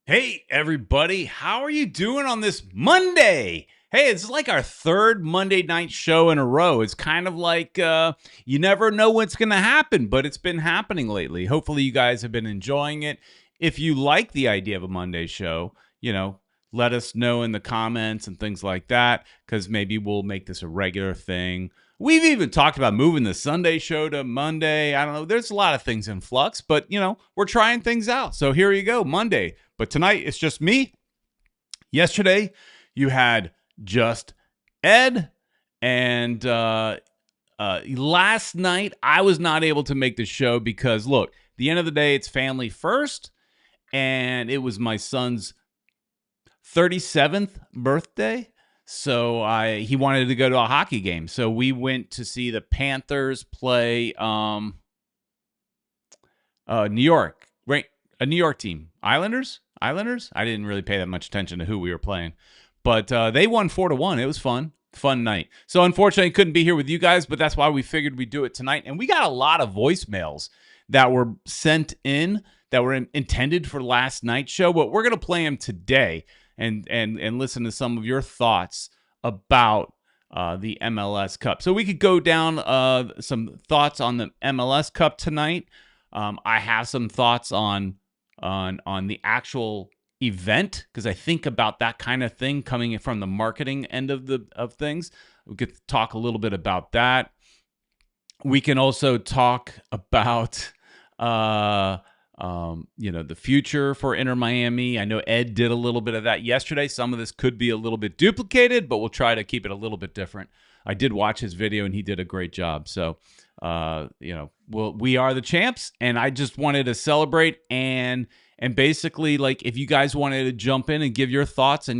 Hey, everybody. How are you doing on this Monday? Hey, it's like our third Monday night show in a row. It's kind of like you never know what's going to happen, but it's been happening lately. Hopefully, you guys have been enjoying it. If you like the idea of a Monday show, let us know in the comments and things like that, because maybe we'll make this a regular thing. We've even talked about moving the Sunday show to Monday. I don't know. There's a lot of things in flux, but, we're trying things out. So here you go, Monday. But tonight, it's just me. Yesterday, you had just Ed. And last night, I was not able to make the show because, look, the end of the day, it's family first. And it was my son's 37th birthday. So he wanted to go to a hockey game. So we went to see the Panthers play New York, right? A New York team. Islanders? I didn't really pay that much attention to who we were playing. But they won 4-1. It was fun. Fun night. So unfortunately, I couldn't be here with you guys, but that's why we figured we'd do it tonight. And we got a lot of voicemails that were sent in that were intended for last night's show, but we're going to play them today and listen to some of your thoughts about the MLS Cup. So we could go down some thoughts on the MLS Cup tonight. I have some thoughts on the actual event, because I think about that kind of thing coming from the marketing end of things. We could talk a little bit about that. We can also talk about the future for Inter Miami. I know Ed did a little bit of that yesterday. Some of this could be a little bit duplicated, but we'll try to keep it a little bit different. I did watch his video and he did a great job. So, we are the champs, and I just wanted to celebrate and basically, like, if you guys wanted to jump in and give your thoughts and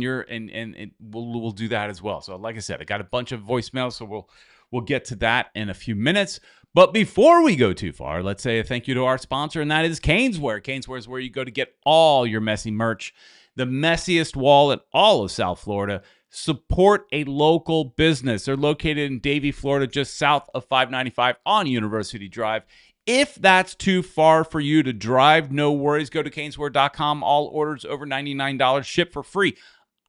we'll do that as well. So, like I said, I got a bunch of voicemails, so we'll get to that in a few minutes. But before we go too far, let's say a thank you to our sponsor, and that is Caneswear. Caneswear is where you go to get all your messy merch, the messiest wall in all of South Florida. Support a local business. They're located in Davie, Florida, just south of 595 on University Drive. If that's too far for you to drive, no worries. Go to caneswear.com. All orders over $99 ship for free.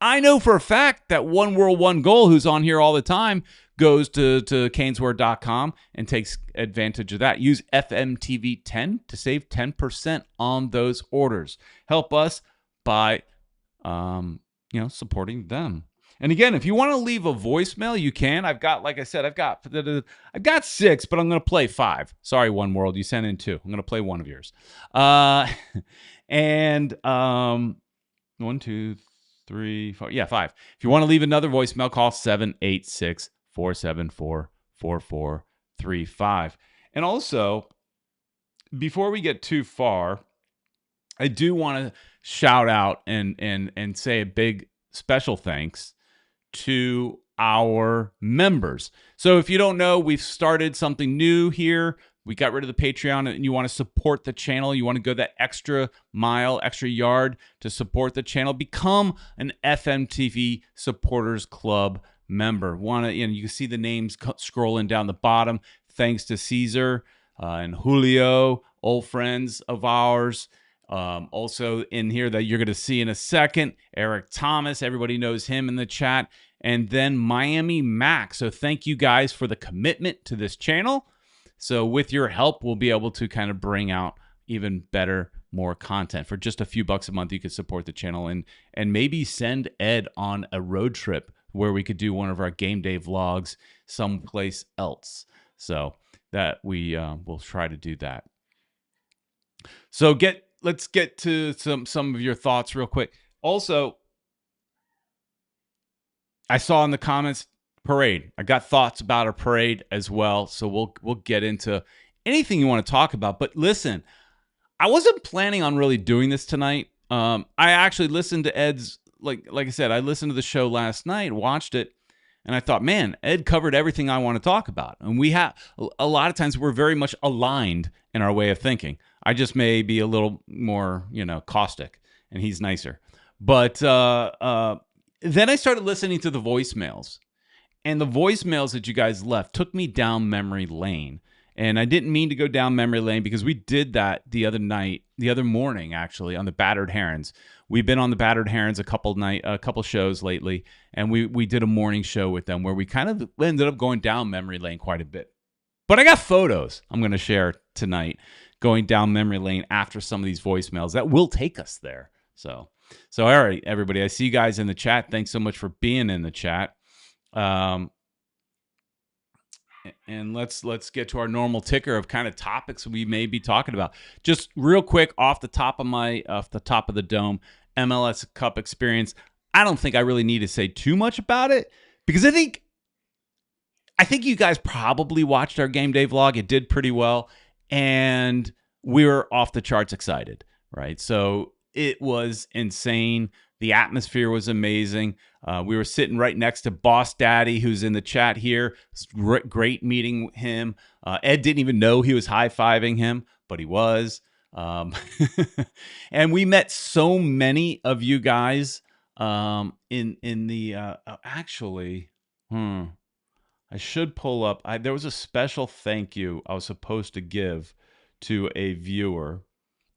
I know for a fact that One World, One Goal, who's on here all the time, goes to caneswear.com and takes advantage of that. Use FMTV 10 to save 10% on those orders. Help us by supporting them. And again, if you want to leave a voicemail, you can. I've got 6, but I'm going to play 5. Sorry, One World, you sent in 2. I'm going to play one of yours. 1, 2, 3, 4. Yeah, 5. If you want to leave another voicemail, call 786-474-4435. And also, before we get too far, I do want to shout out and say a big special thanks to our members. So if you don't know, we've started something new here. We got rid of the Patreon, and you want to support the channel. You want to go that extra mile, extra yard to support the channel. Become an FMTV Supporters Club member. You can see the names scrolling down the bottom. Thanks to Caesar and Julio, old friends of ours. Also in here that you're going to see in a second, Eric Thomas, everybody knows him in the chat, and then Miami Mac. So thank you guys for the commitment to this channel. So with your help, we'll be able to kind of bring out even better, more content. For just a few bucks a month, you could support the channel and maybe send Ed on a road trip where we could do one of our game day vlogs someplace else. So that we will try to do that. So let's get to some of your thoughts real quick. Also, I saw in the comments parade. I got thoughts about a parade as well. So we'll get into anything you want to talk about. But listen, I wasn't planning on really doing this tonight. I actually listened to Ed's, like I said, I listened to the show last night, watched it, and I thought, man, Ed covered everything I want to talk about. And we have a lot of times we're very much aligned in our way of thinking. I just may be a little more, caustic, and he's nicer. But then I started listening to the voicemails, and the voicemails that you guys left took me down memory lane. And I didn't mean to go down memory lane because we did that the other morning, actually, on the Battered Herons. We've been on the Battered Herons a couple shows lately, and we did a morning show with them where we kind of ended up going down memory lane quite a bit. But I got photos I'm going to share tonight going down memory lane after some of these voicemails that will take us there. So all right, everybody. I see you guys in the chat. Thanks so much for being in the chat. And let's get to our normal ticker of kind of topics we may be talking about. Just real quick off the top of the dome, MLS Cup experience. I don't think I really need to say too much about it because I think you guys probably watched our game day vlog. It did pretty well, and we were off the charts excited, right? So it was insane. The atmosphere was amazing. We were sitting right next to Boss Daddy, who's in the chat here. It's great meeting him. Ed didn't even know he was high-fiving him, but he was. And we met so many of you guys in the actually. I should pull up. There was a special thank you I was supposed to give to a viewer,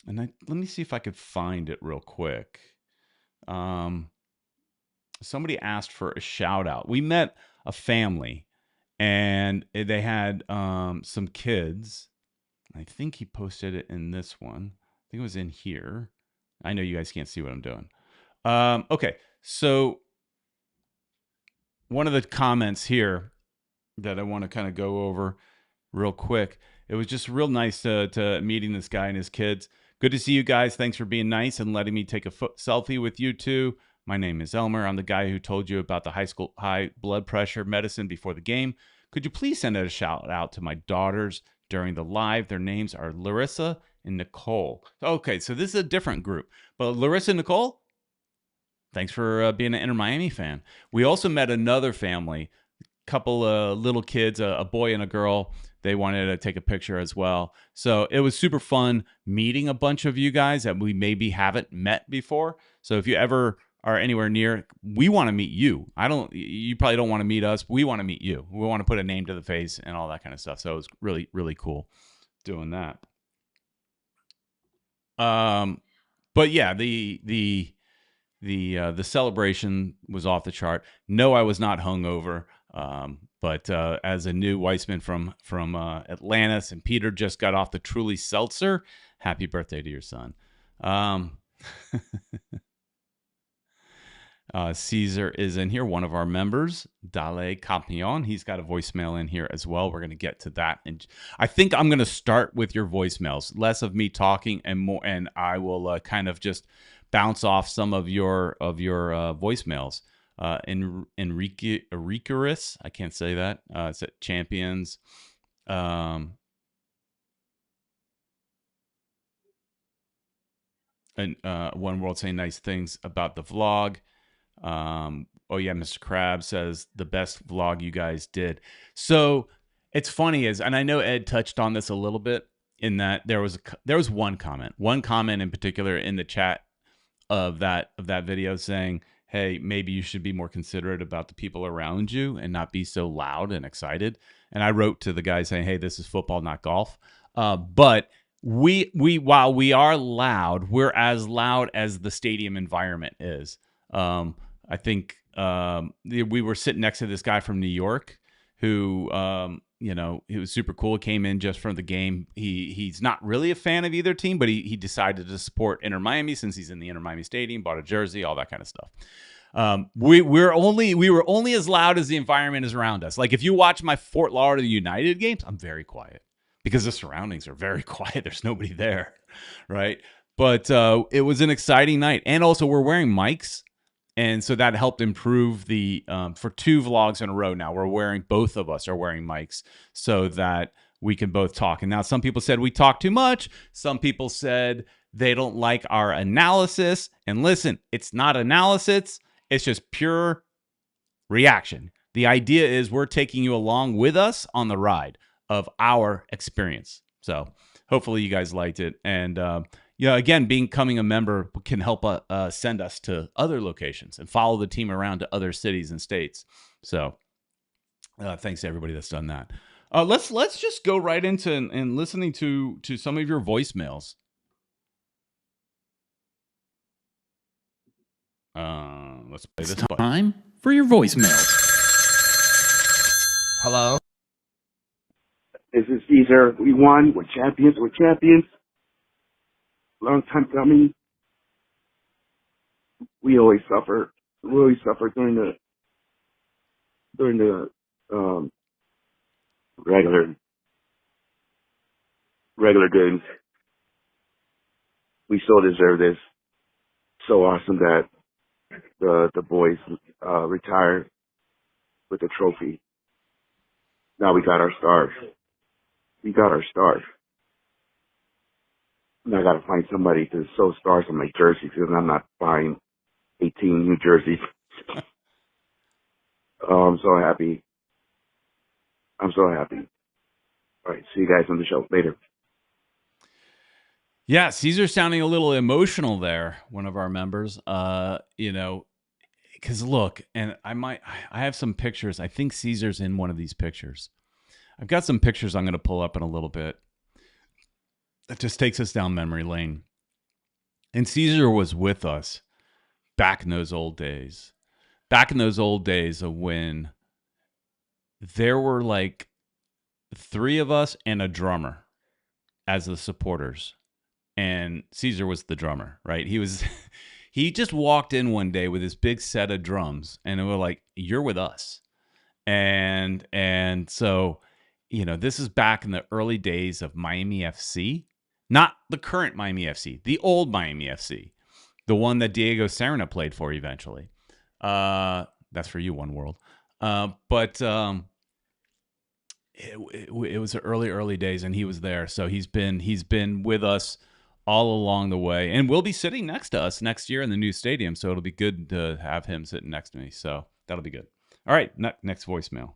and let me see if I could find it real quick. Somebody asked for a shout out. We met a family, and they had some kids. I think he posted it in this one. I think it was in here. I know you guys can't see what I'm doing. Okay, so one of the comments here that I want to kind of go over real quick. It was just real nice to meeting this guy and his kids. Good to see you guys. Thanks for being nice and letting me take a selfie with you two. My name is Elmer. I'm the guy who told you about the high blood pressure medicine before the game. Could you please send a shout out to my daughters during the live? Their names are Larissa and Nicole. Okay, so this is a different group. But Larissa and Nicole, thanks for being an Inter Miami fan. We also met another family, couple of little kids, a boy and a girl. They wanted to take a picture as well. So it was super fun meeting a bunch of you guys that we maybe haven't met before. So if you ever are anywhere near, we want to meet you. You probably don't want to meet us. We want to meet you. We want to put a name to the face and all that kind of stuff. So it was really, really cool doing that. But yeah, the celebration was off the chart. No, I was not hungover. But as a new Weissman from Atlantis, and Peter just got off the Truly Seltzer. Happy birthday to your son. Caesar is in here, one of our members, Dale Campion. He's got a voicemail in here as well. We're going to get to that. And I think I'm going to start with your voicemails, less of me talking and more, and I will kind of just bounce off some of your voicemails. Enriquez, I can't say that. It's at Champions. And One World saying nice things about the vlog. Oh yeah, Mr. Crab says the best vlog you guys did. So it's funny and I know Ed touched on this a little bit in that there was one comment in particular in the chat of that video saying, hey, maybe you should be more considerate about the people around you and not be so loud and excited. And I wrote to the guy saying, hey, this is football, not golf. But we while we are loud, we're as loud as the stadium environment is. I think we were sitting next to this guy from New York who, he was super cool. Came in just from the game. He's not really a fan of either team, but he decided to support Inter Miami since he's in the Inter Miami Stadium, bought a jersey, all that kind of stuff. We were only as loud as the environment is around us. Like if you watch my Fort Lauderdale United games, I'm very quiet because the surroundings are very quiet. There's nobody there, right? But it was an exciting night, and also we're wearing mics. And so that helped improve the for 2 vlogs in a row now. Both of us are wearing mics so that we can both talk. And now some people said we talk too much. Some people said they don't like our analysis. And listen, it's not analysis. It's just pure reaction. The idea is we're taking you along with us on the ride of our experience. So hopefully you guys liked it. And again, becoming a member can help send us to other locations and follow the team around to other cities and states. So thanks to everybody that's done that. Let's just go right into and listening to some of your voicemails. Let's play this. Time for your voicemail. Hello. This is Caesar. We won. We're champions. We're champions. Long time coming. We always suffer. We always suffer during the regular games. We so deserve this. So awesome that the boys retired with the trophy. Now we got our stars. We got our stars. And I got to find somebody to sew stars on my jersey because I'm not buying 18 new jerseys. Oh, I'm so happy. I'm so happy. All right, see you guys on the show later. Yeah, Caesar's sounding a little emotional there, one of our members. Because look, and I have some pictures. I think Caesar's in one of these pictures. I've got some pictures I'm going to pull up in a little bit. That just takes us down memory lane. And Caesar was with us back in those old days. Back in those old days of when there were like 3 of us and a drummer as the supporters. And Caesar was the drummer, right? He just walked in one day with his big set of drums and we were like, you're with us. And so, this is back in the early days of Miami FC, not the current Miami FC, the old Miami FC, the one that Diego Serna played for eventually. That's for you, One World. But it was the early days, and he was there. So he's been with us all along the way, and will be sitting next to us next year in the new stadium. So it'll be good to have him sitting next to me. So that'll be good. All right, next voicemail.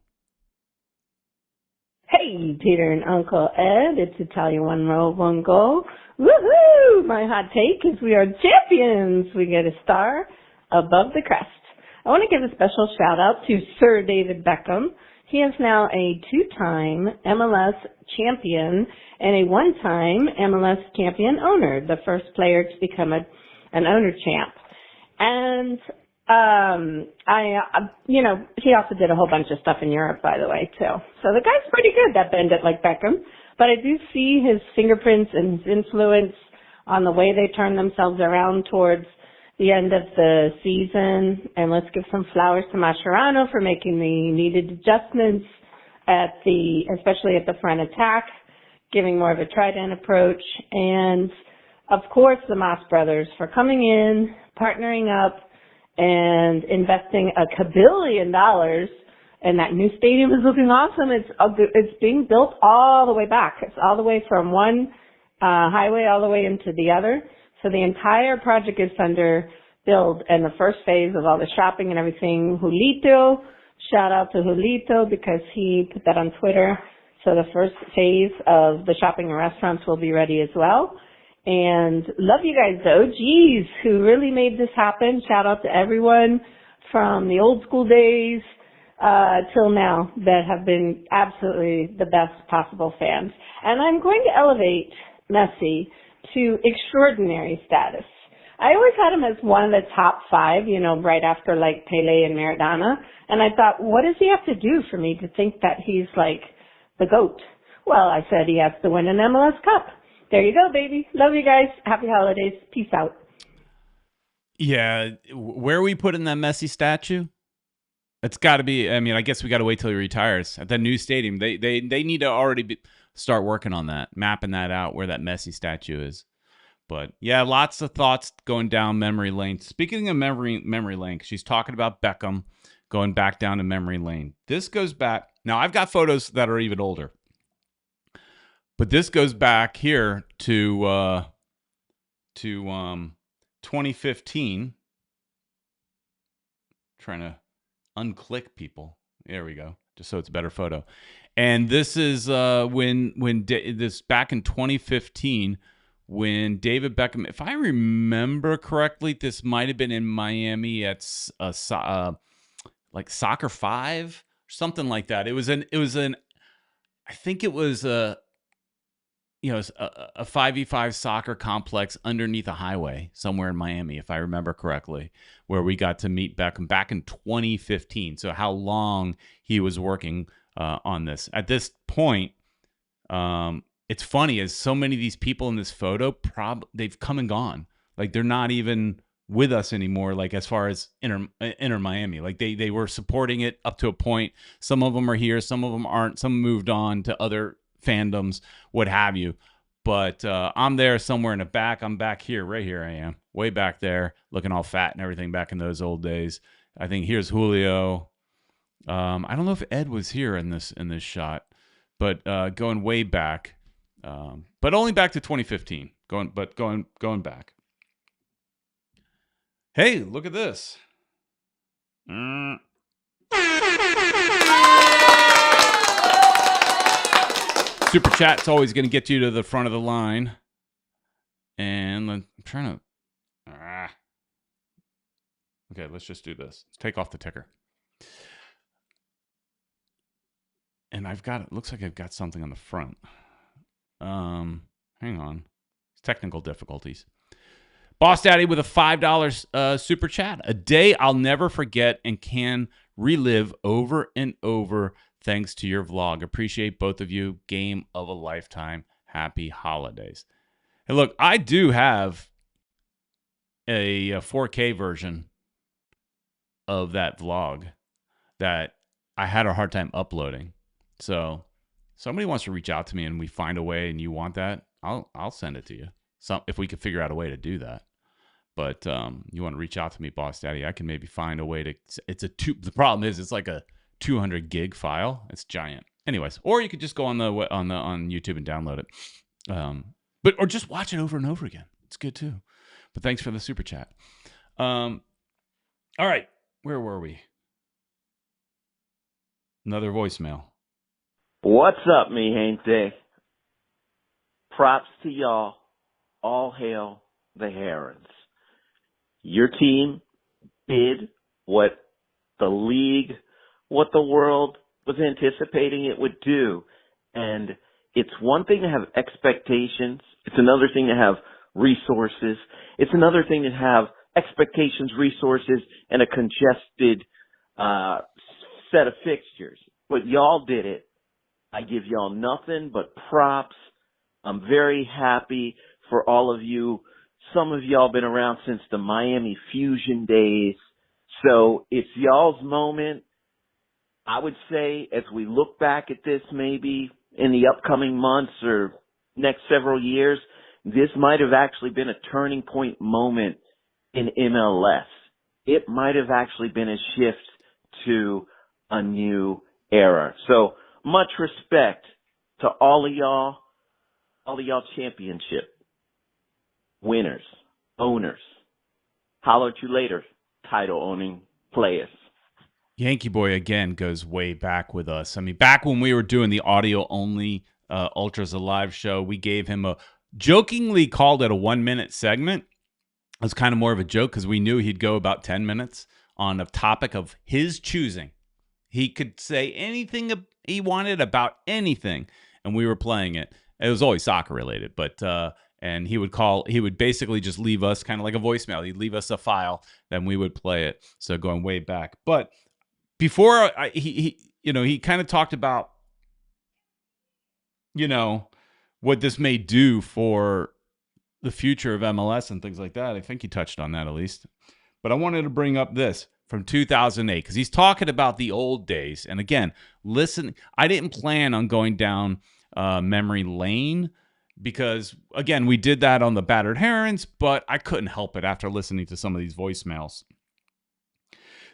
Hey, Peter and Uncle Ed, it's Italia 1 row, 1 goal. Woohoo! My hot take is we are champions. We get a star above the crest. I want to give a special shout out to Sir David Beckham. He is now a 2-time MLS champion and a 1-time MLS champion owner, the first player to become an owner champ. And he also did a whole bunch of stuff in Europe, by the way, too. So the guy's pretty good, that bandit like Beckham. But I do see his fingerprints and his influence on the way they turn themselves around towards the end of the season. And let's give some flowers to Mascherano for making the needed adjustments especially at the front attack, giving more of a trident approach. And of course, the Mas brothers for coming in, partnering up, and investing $1 billion, and that new stadium is looking awesome. It's being built all the way back. It's all the way from one highway all the way into the other. So the entire project is under build, and the first phase of all the shopping and everything, Julito, shout out to Julito because he put that on Twitter. So the first phase of the shopping and restaurants will be ready as well. And love you guys, the OGs who really made this happen. Shout out to everyone from the old school days till now that have been absolutely the best possible fans. And I'm going to elevate Messi to extraordinary status. I always had him as one of the top 5, right after like Pele and Maradona. And I thought, what does he have to do for me to think that he's like the GOAT? Well, I said he has to win an MLS Cup. There you go, baby. Love you guys. Happy holidays. Peace out. Yeah, where are we putting that Messi statue? It's got to be. I mean, I guess we got to wait till he retires at the new stadium. They need to already start working on that, mapping that out where that Messi statue is. But yeah, lots of thoughts going down memory lane. Speaking of memory lane, she's talking about Beckham going back down to memory lane. This goes back. Now I've got photos that are even older. But this goes back here to 2015. Trying to unclick people. There we go. Just so it's a better photo. And this is this back in 2015 when David Beckham, if I remember correctly, this might have been in Miami at like Soccer 5 or something like that. It was an I think it was a 5v5 soccer complex underneath a highway somewhere in Miami, if I remember correctly, where we got to meet Beckham back in 2015. So how long he was working on this. At this point, it's funny as so many of these people in this photo, they've come and gone. Like they're not even with us anymore. Like as far as Inter Miami, like they were supporting it up to a point. Some of them are here, some of them aren't. Some moved on to other fandoms, what have you. But I'm there somewhere in the back. I'm back here, right here. I am way back there, looking all fat and everything back in those old days. I think here's Julio. I don't know if Ed was here in this shot, but going way back, but only back to 2015. Going back. Hey, look at this. Super chat's always going to get you to the front of the line. And I'm trying to. Okay, let's just do this. Let's take off the ticker. And it looks like I've got something on the front. Hang on. Technical difficulties. Boss Daddy with a $5 super chat. A day I'll never forget and can relive over and over thanks to your vlog. Appreciate both of you. Game of a lifetime. Happy holidays. Hey, look, I do have a 4K version of that vlog that I had a hard time uploading. So somebody wants to reach out to me and we find a way and you want that, I'll send it to you. If we could figure out a way to do that. But you want to reach out to me, Boss Daddy, I can maybe find a way to. The problem is it's like a 200 gig file. It's giant. Anyways, or you could just go on YouTube and download it. Or just watch it over and over again. It's good too. But thanks for the super chat. All right, where were we? Another voicemail. What's up, mi gente? Props to y'all. All hail the Herons. Your team did what the league, what the world was anticipating it would do. And it's one thing to have expectations. It's another thing to have resources. It's another thing to have expectations, resources, and a congested set of fixtures. But y'all did it. I give y'all nothing but props. I'm very happy for all of you. Some of y'all been around since the Miami Fusion days. So it's y'all's moment. I would say as we look back at this maybe in the upcoming months or next several years, this might have actually been a turning point moment in MLS. It might have actually been a shift to a new era. So much respect to all of y'all championship winners, owners. Holler at you later, title owning players. Yankee Boy, again, goes way back with us. I mean, back when we were doing the audio-only Ultras Alive show, we gave him jokingly called it a 1-minute segment. It was kind of more of a joke because we knew he'd go about 10 minutes on a topic of his choosing. He could say anything he wanted about anything, and we were playing it. It was always soccer-related, but... and he would basically just leave us kind of like a voicemail. He'd leave us a file, then we would play it. So going way back. But before he kind of talked about, what this may do for the future of MLS and things like that. I think he touched on that at least. But I wanted to bring up this from 2008 because he's talking about the old days. And again, listen, I didn't plan on going down memory lane, because, again, we did that on the Battered Herons, but I couldn't help it after listening to some of these voicemails.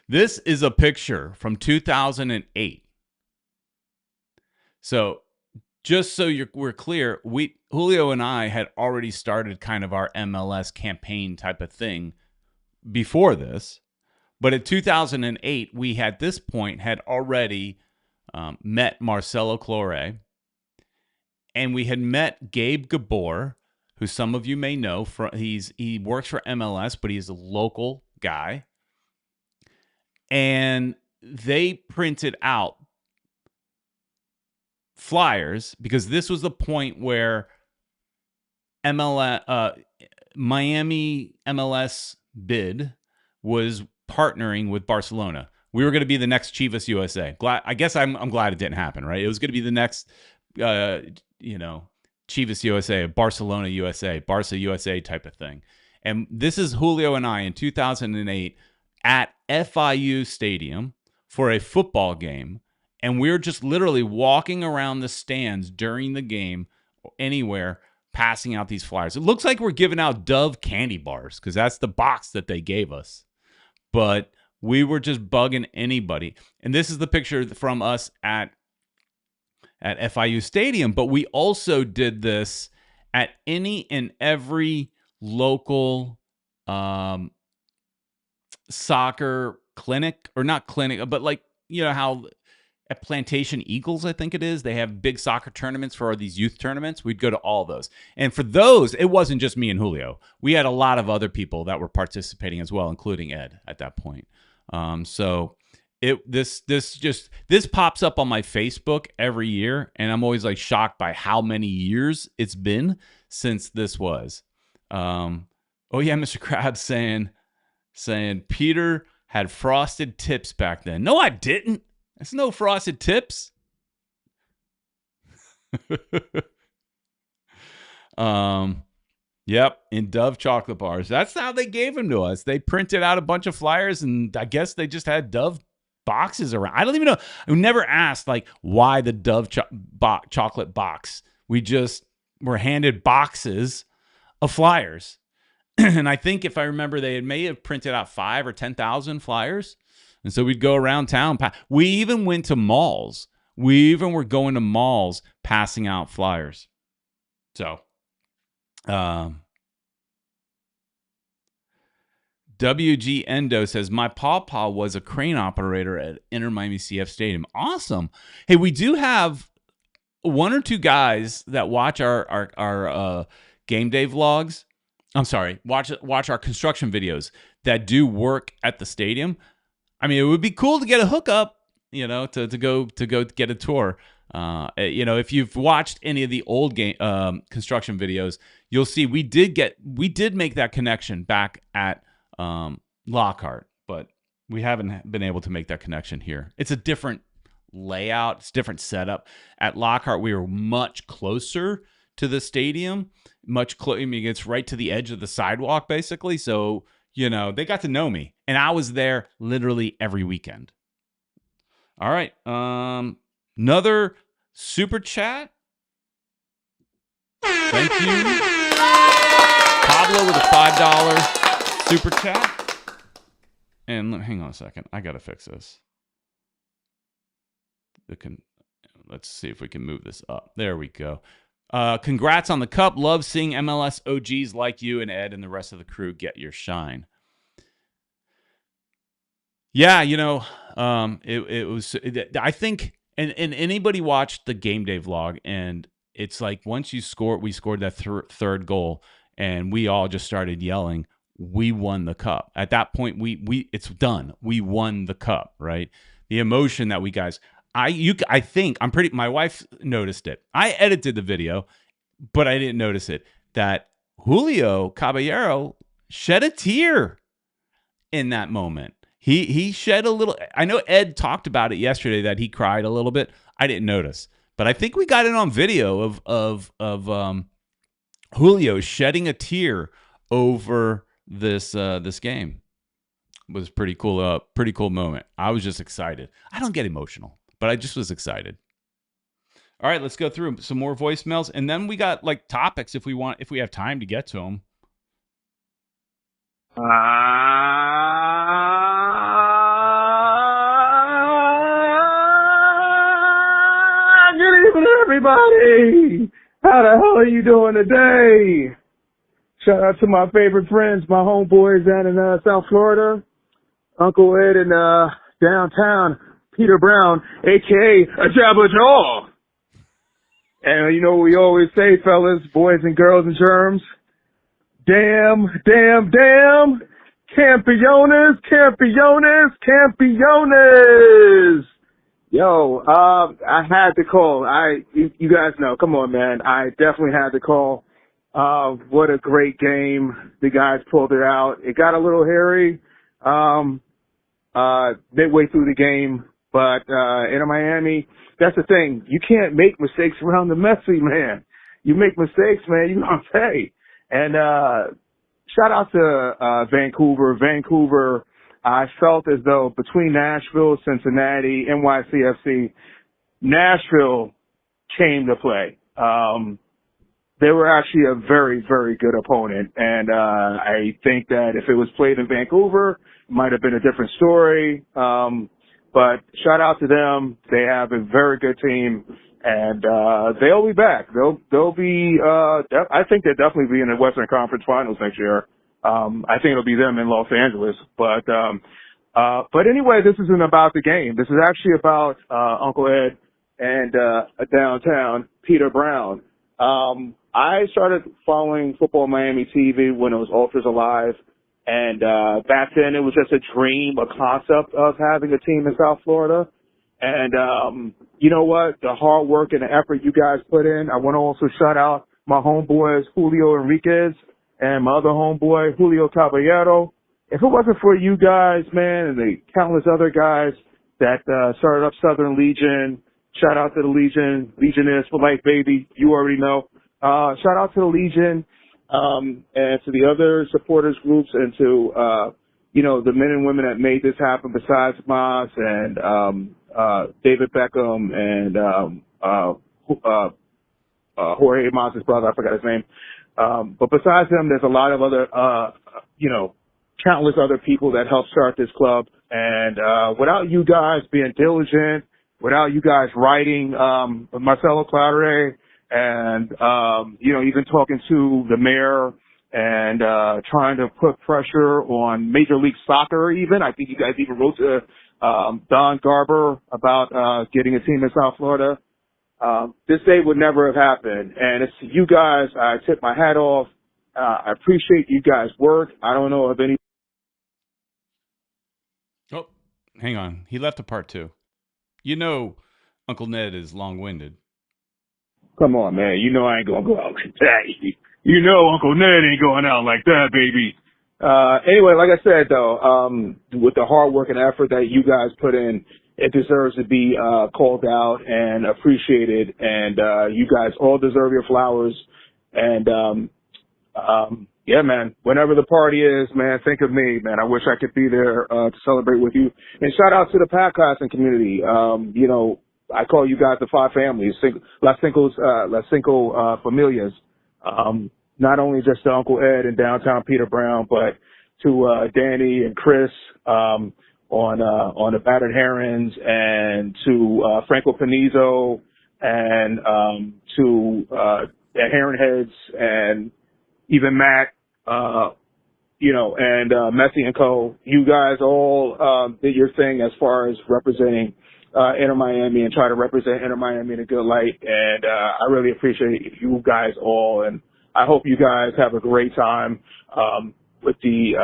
This is a picture from 2008. So just so we're clear, Julio and I had already started kind of our MLS campaign type of thing before this. But in 2008, we at this point had already met Marcelo Clore. And we had met Gabe Gabor, who some of you may know. He works for MLS, but he's a local guy. And they printed out Flyers, because this was the point where Miami MLS bid was partnering with Barcelona. We were going to be the next Chivas USA. I guess I'm glad it didn't happen, right? It was going to be the next, Chivas USA, Barcelona USA, Barca USA type of thing. And this is Julio and I in 2008 at FIU Stadium for a football game. And we're just literally walking around the stands during the game, anywhere, passing out these flyers. It looks like we're giving out Dove candy bars because that's the box that they gave us. But we were just bugging anybody. And this is the picture from us at FIU Stadium. But we also did this at any and every local soccer clinic, or not clinic, but like, how at Plantation Eagles, I think it is, they have big soccer tournaments for these youth tournaments. We'd go to all those. And for those, it wasn't just me and Julio. We had a lot of other people that were participating as well, including Ed at that point. So this pops up on my Facebook every year, and I'm always like shocked by how many years it's been since this was. Oh yeah, Mr. Krabs saying Peter had frosted tips back then. No, I didn't. There's no frosted tips. Yep, in Dove chocolate bars. That's how they gave them to us. They printed out a bunch of flyers, and I guess they just had Dove boxes around. I don't even know. I never asked like why the Dove chocolate box. We just were handed boxes of flyers. And I think if I remember, they may have printed out 5,000 or 10,000 flyers. And so we'd go around town. We even went to malls. We even were going to malls passing out flyers. So, WG Endo says, my pawpaw was a crane operator at Inter Miami CF Stadium. Awesome. Hey, we do have one or two guys that watch our game day vlogs. I'm sorry, watch our construction videos that do work at the stadium. I mean, it would be cool to get a hookup, to go get a tour. If you've watched any of the old game construction videos, you'll see we did make that connection back at Lockhart, but we haven't been able to make that connection here. It's a different layout, it's a different setup. At Lockhart, we were much closer to the stadium, it's right to the edge of the sidewalk, basically. So, they got to know me, and I was there literally every weekend. All right. Another super chat. Thank you, Pablo, with a $5 super chat. And hang on a second. I got to fix this. Let's see if we can move this up. There we go. Congrats on the cup. Love seeing MLS OGs like you and Ed and the rest of the crew get your shine. Yeah, it was. I think, and anybody watched the game day vlog, and it's like once we scored that third goal, and we all just started yelling, "We won the cup!" At that point, it's done. We won the cup, right? The emotion that we guys. I think my wife noticed it. I edited the video, but I didn't notice it. That Julio Caballero shed a tear in that moment. He shed a little. I know Ed talked about it yesterday that he cried a little bit. I didn't notice, but I think we got it on video of Julio shedding a tear over this game. It was pretty cool. Pretty cool moment. I was just excited. I don't get emotional, but I just was excited. All right, let's go through some more voicemails, and then we got like topics if we have time to get to them. Good evening, everybody. How the hell are you doing today? Shout out to my favorite friends, my homeboys down in South Florida, Uncle Ed in downtown, Peter Brown, a.k.a. a Jabba Jaw. And you know what we always say, fellas, boys and girls and germs? Damn, damn, damn. Campeones, campeones, campeones. Yo, I had to call. You guys know. Come on, man. I definitely had to call. What a great game. The guys pulled it out. It got a little hairy, midway through the game, but, in Miami, that's the thing. You can't make mistakes around the Messi, man. You make mistakes, man, you're gonna pay. And, shout out to, Vancouver. Vancouver, I felt as though between Nashville, Cincinnati, NYCFC, Nashville came to play. They were actually a very, very good opponent. And, I think that if it was played in Vancouver, it might have been a different story. But shout out to them. They have a very good team and, they'll be back. They'll be, I think they'll definitely be in the Western Conference Finals next year. I think it'll be them in Los Angeles. But anyway, this isn't about the game. This is actually about, Uncle Ed and, downtown Peter Brown. I started following Futbol Miami TV when it was Ultras Alive. And, back then it was just a dream, a concept of having a team in South Florida. And, you know what? The hard work and the effort you guys put in. I want to also shout out my homeboys, Julio Enriquez and my other homeboy, Julio Caballero. If it wasn't for you guys, man, and the countless other guys that, started up Southern Legion, shout out to the Legion. Legion is for life, baby. You already know. Shout out to the Legion, and to the other supporters groups and to, the men and women that made this happen besides Moss and, David Beckham and, Jorge Moss's brother. I forgot his name. But besides them, there's a lot of other, countless other people that helped start this club. And, without you guys being diligent, without you guys writing, Marcelo Claure and, even talking to the mayor and, trying to put pressure on Major League Soccer even. I think you guys even wrote to, Don Garber about, getting a team in South Florida. This day would never have happened. And it's you guys, I tip my hat off. I appreciate you guys' work. I don't know if any. Oh, hang on. He left a part two. Uncle Ned is long-winded. Come on, man. You know I ain't gonna go out like that. You know Uncle Ned ain't going out like that, baby. Anyway, like I said, though, with the hard work and effort that you guys put in, it deserves to be called out and appreciated. And you guys all deserve your flowers. And yeah, man, whenever the party is, man, think of me, man. I wish I could be there to celebrate with you. And shout out to the podcasting community. I call you guys the five families, Las Cinco Familias. Not only just to Uncle Ed and downtown Peter Brown, but to Danny and Chris on the Battered Herons, and to Franco Panizo, and to the Heron Heads, and even Matt, and Messi and Co. You guys all did your thing as far as representing Inter Miami and try to represent Inter Miami in a good light. And I really appreciate you guys all, and I hope you guys have a great time with the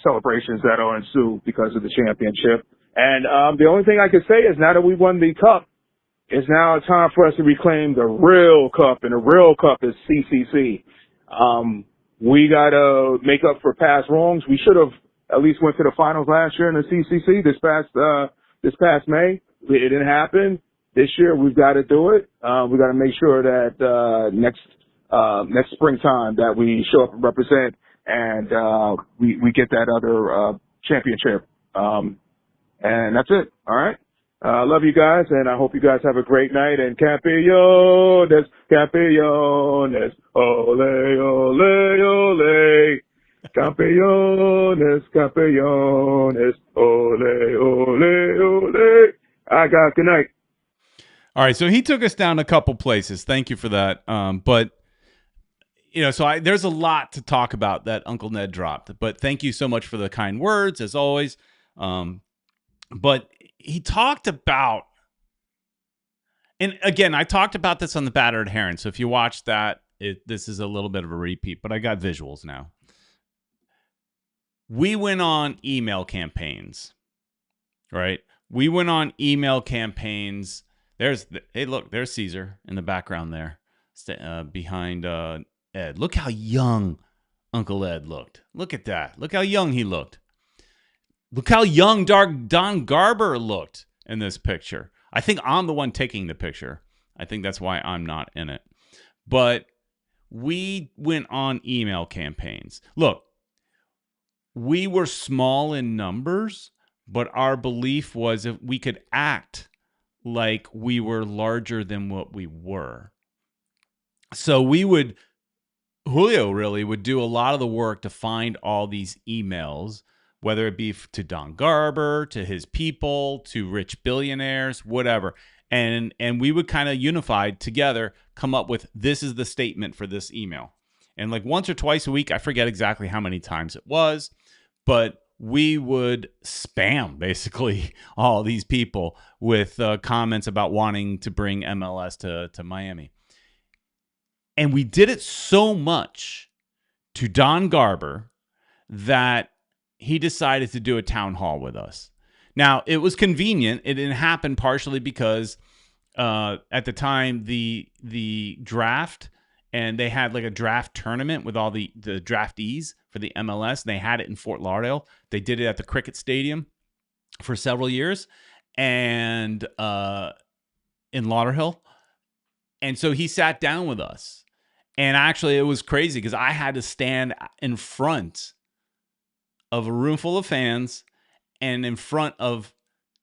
celebrations that'll ensue because of the championship. And the only thing I can say is now that we won the cup, it's now time for us to reclaim the real cup, and the real cup is CCC. We got to make up for past wrongs. We should have at least went to the finals last year in the CCC this past May. It didn't happen. This year we've got to do it. We got to make sure that next springtime that we show up and represent, and we get that other championship. And that's it. All right. Love you guys, and I hope you guys have a great night. And campeones, campeones, ole, ole, ole. Campeones, campeones, ole, ole, ole. I got good night. All right, so he took us down a couple places. Thank you for that. But there's a lot to talk about that Uncle Ned dropped. But thank you so much for the kind words, as always. But he talked about, and again, I talked about this on the Battered Heron. So if you watch that, this is a little bit of a repeat, but I got visuals now. We went on email campaigns, right? We went on email campaigns. Hey, look, there's Caesar in the background there, behind Ed. Look how young Uncle Ed looked. Look at that. Look how young he looked. Look how young Don Garber looked in this picture. I think I'm the one taking the picture. I think that's why I'm not in it. But we went on email campaigns. Look, we were small in numbers, but our belief was if we could act like we were larger than what we were. So Julio really would do a lot of the work to find all these emails, whether it be to Don Garber, to his people, to rich billionaires, whatever. And we would kind of unified together come up with, this is the statement for this email. And like once or twice a week, I forget exactly how many times it was, but we would spam basically all these people with comments about wanting to bring MLS to Miami. And we did it so much to Don Garber that he decided to do a town hall with us. Now, it was convenient. It didn't happen partially because at the time, the draft, and they had like a draft tournament with all the draftees for the MLS. And they had it in Fort Lauderdale. They did it at the Cricket Stadium for several years, and in Lauderhill. And so he sat down with us. And actually, it was crazy because I had to stand in front of a room full of fans and in front of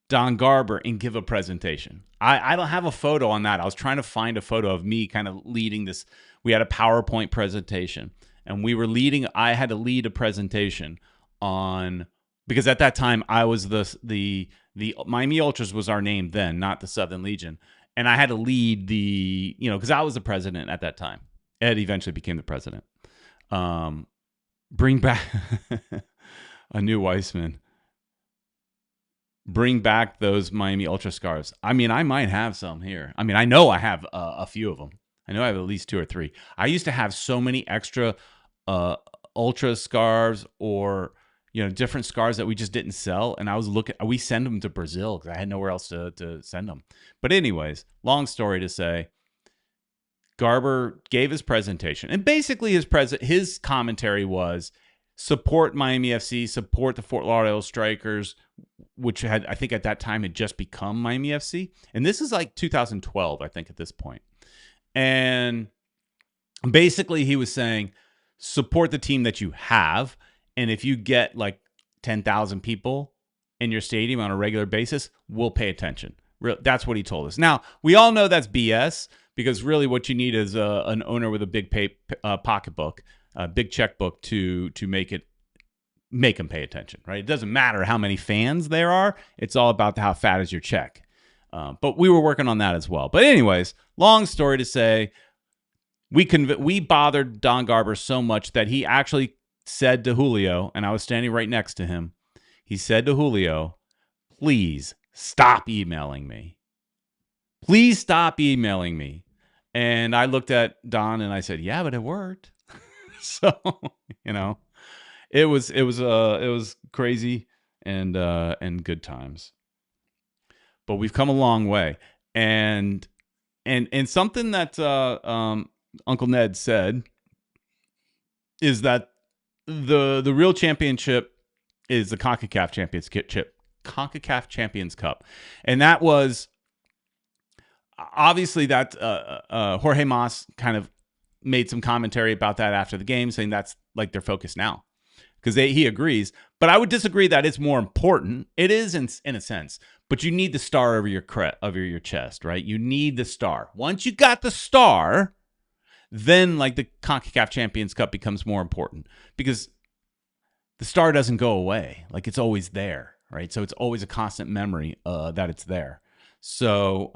Don Garber and give a presentation. I don't have a photo on that. I was trying to find a photo of me kind of leading this. We had a PowerPoint presentation, and I had to lead a presentation on, because at that time I was the Miami Ultras was our name then, not the Southern Legion. And I had to lead because I was the president at that time. Ed eventually became the president. Bring back a new Weissman. Bring back those Miami Ultra scarves. I mean, I might have some here. I mean, I know I have a few of them. I know I have at least 2 or 3. I used to have so many extra Ultra scarves or different scarves that we just didn't sell, and we send them to Brazil because I had nowhere else to send them. But anyways, long story to say, Garber gave his presentation, and basically his commentary was support Miami FC, support the Fort Lauderdale Strikers, which had, I think at that time, had just become Miami FC. And this is like 2012, I think, at this point. And basically he was saying, support the team that you have. And if you get like 10,000 people in your stadium on a regular basis, we'll pay attention. That's what he told us. Now, we all know that's BS, because really what you need is an owner with a big pocketbook, a big checkbook to make them pay attention, right? It doesn't matter how many fans there are. It's all about how fat is your check. But we were working on that as well. But anyways, long story to say, we bothered Don Garber so much that he actually said to Julio, and I was standing right next to him, he said to Julio, please stop emailing me. Please stop emailing me. And I looked at Don and I said, yeah, but it worked. So, it was crazy and good times. But we've come a long way. And something that Uncle Ned said is that the real championship is the CONCACAF Champions Cup. And that was obviously that Jorge Mas kind of made some commentary about that after the game, saying that's like their focus now, because he agrees. But I would disagree that it's more important. It is in a sense, but you need the star over your chest, right? You need the star. Once you got the star, then like the CONCACAF Champions Cup becomes more important, because the star doesn't go away. Like, it's always there, right? So it's always a constant memory that it's there. So,